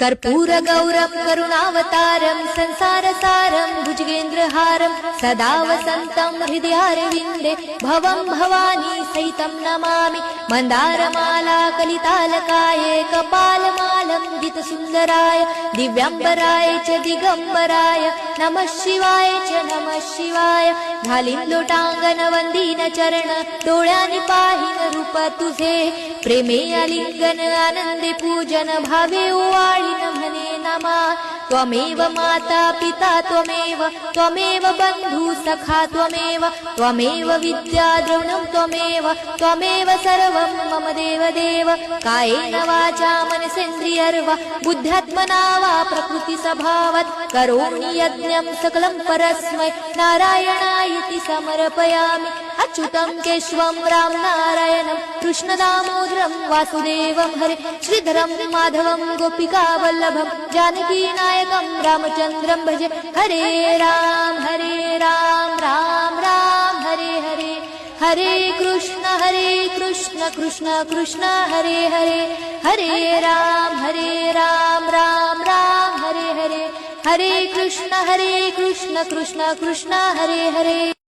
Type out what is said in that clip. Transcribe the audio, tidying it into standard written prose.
कर्पूरगौरं करुणावतारं संसारसारं भुजगेन्द्रहारं सदा वसन्तं हृदयारविन्दे भवं भवानी सहितं नमामि। मन्दारमाला कलितालकाये कपालमालं जितसुन्दराय दिव्याम्बराय च दिगम्बराय नमः शिवाय च नमः शिवाय। घालीन लोटांगण वंदीन चरण डोळ्यांनी पाहिन रूप तुझे प्रेमे आलिंगन आनंदे पूजन भावे ओवाळीन म्हणे नमा। त्वमेव माता पिता त्वमेव बंधु सखा त्वमेव विद्या द्रविणं त्वमेव सर्वं मम देव। कायेन वाचा मनसेन्द्रियर्वा बुद्ध्यात्मना वा प्रकृति स्वभावात् करोमि यज्ञं सकलं परस्मै नारायणायति समर्पयामि। अच्युतं केशवं राम नारायणं कृष्णदामोदरं वासुदेवं हरे श्रीधरं माधवं गोपिकावल्लभं जानकीनायकं रामचन्द्रं भजे। हरे राम राम राम हरे हरे हरे कृष्ण कृष्ण कृष्ण हरे हरे हरे राम राम हरे हरे हरे कृष्ण कृष्ण कृष्ण हरे हरे।